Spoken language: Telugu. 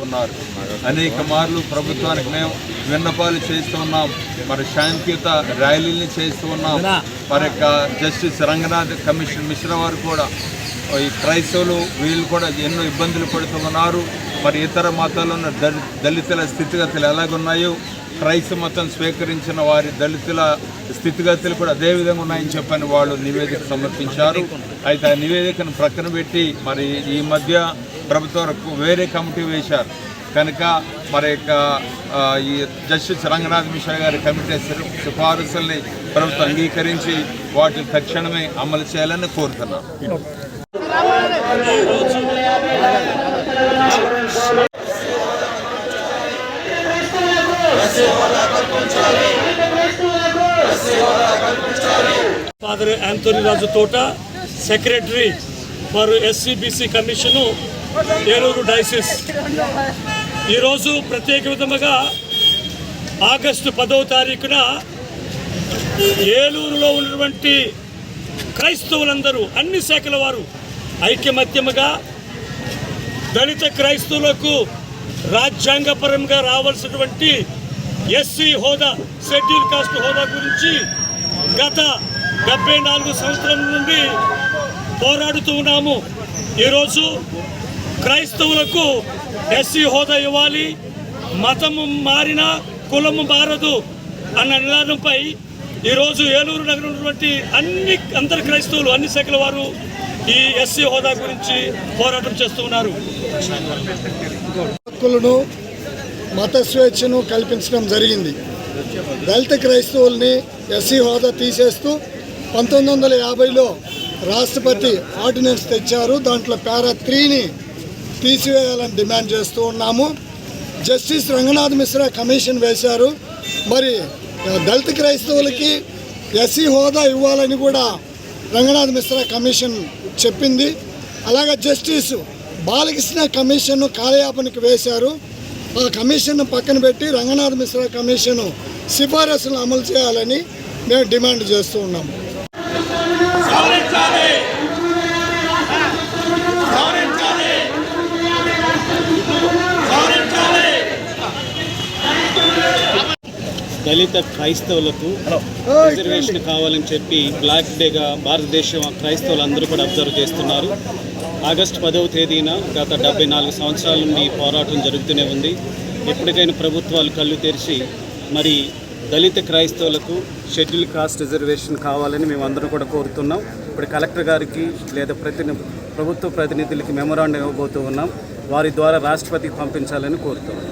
ఉన్నారు. అనేక మార్లు ప్రభుత్వానికి మేము విన్నపాలు చేస్తూ ఉన్నాం, మరి శాంతియుత ర్యాలీని చేస్తూ ఉన్నాం. మరి జస్టిస్ రంగనాథ్ కమిషన్ మిశ్రా వారు కూడా ఈ క్రైస్తవులు వీళ్ళు కూడా ఎన్నో ఇబ్బందులు పడుతూ ఉన్నారు. మరి ఇతర మతాల్లో ఉన్న దళితుల స్థితిగతులు ఎలాగున్నాయో క్రైస్తవ మతం స్వీకరించిన వారి దళితుల స్థితిగతులు కూడా అదే విధంగా ఉన్నాయని చెప్పని వాళ్ళు నివేదిక సమర్పించారు. అయితే ఆ నివేదికను ప్రక్కన పెట్టి మరి ఈ మధ్య ప్రభుత్వం వేరే కమిటీ వేశారు కనుక మరి ఈ జస్టిస్ రంగనాథ్ మిశ్రా గారి కమిటీ సిఫారసుల్ని ప్రభుత్వం అంగీకరించి వాటిని తక్షణమే అమలు చేయాలని కోరుతున్నాం. ఫాదర్ యాంథోనీ రాజు తోట, secretary for SC BC commission, Eluru diocese. ఈరోజు ప్రత్యేక విధముగా ఆగస్టు 10వ తారీఖున ఏలూరులో ఉన్నటువంటి క్రైస్తవులందరూ అన్ని శాఖల వారు ఐక్యమత్యముగా దళిత క్రైస్తవులకు రాజ్యాంగపరంగా రావాల్సినటువంటి ఎస్సీ హోదా, షెడ్యూల్ కాస్ట్ హోదా గురించి గత 74 సంవత్సరాల నుండి పోరాడుతూ ఉన్నాము. ఈరోజు క్రైస్తవులకు ఎస్సీ హోదా ఇవ్వాలి, మతము మారినా కులము మారదు అన్న నినాదంపై ఈరోజు ఏలూరు నగరం ఉన్నటువంటి అందరు క్రైస్తవులు అన్ని శాఖల వారు ఈ ఎస్సీ హోదా గురించి పోరాటం చేస్తూ ఉన్నారు. హక్కులను మత స్వేచ్ఛను కల్పించడం జరిగింది. దళిత క్రైస్తవుల్ని ఎస్సీ హోదా తీసేస్తూ 1950లో రాష్ట్రపతి ఆర్డినెన్స్ తెచ్చారు. దాంట్లో పారా 3ని తీసివేయాలని డిమాండ్ చేస్తూ ఉన్నాము. జస్టిస్ రంగనాథ్ మిశ్రా కమిషన్ వేశారు. మరి దళిత క్రైస్తవులకి ఎస్సీ హోదా ఇవ్వాలని కూడా రంగనాథ్ మిశ్రా కమిషన్ చెప్పింది. అలాగే జస్టిస్ బాలకృష్ణ కమిషన్ను కాలయాపనకు వేశారు. ఆ కమిషన్ను పక్కన పెట్టి రంగనాథ్ మిశ్రా కమిషను సిఫారసులను అమలు చేయాలని మేము డిమాండ్ చేస్తూ ఉన్నాము. దళిత క్రైస్తవులకు రిజర్వేషన్ కావాలని చెప్పి బ్లాక్ డేగా భారతదేశం క్రైస్తవులందరూ కూడా అబ్జర్వ్ చేస్తున్నారు. ఆగస్టు 10వ తేదీన గత 74 సంవత్సరాల నుండి పోరాటం జరుగుతూనే ఉంది. ఎప్పటికైనా ప్రభుత్వాలు కళ్ళు తెరిచి మరి దళిత క్రైస్తవులకు షెడ్యూల్ కాస్ట్ రిజర్వేషన్ కావాలని మేము అందరం కూడా కోరుతున్నాం. ఇప్పుడు కలెక్టర్ గారికి లేదా ప్రభుత్వ ప్రతినిధులకి మెమోరాండం ఇవ్వబోతూ ఉన్నాం. వారి ద్వారా రాష్ట్రపతికి పంపించాలని కోరుతున్నాం.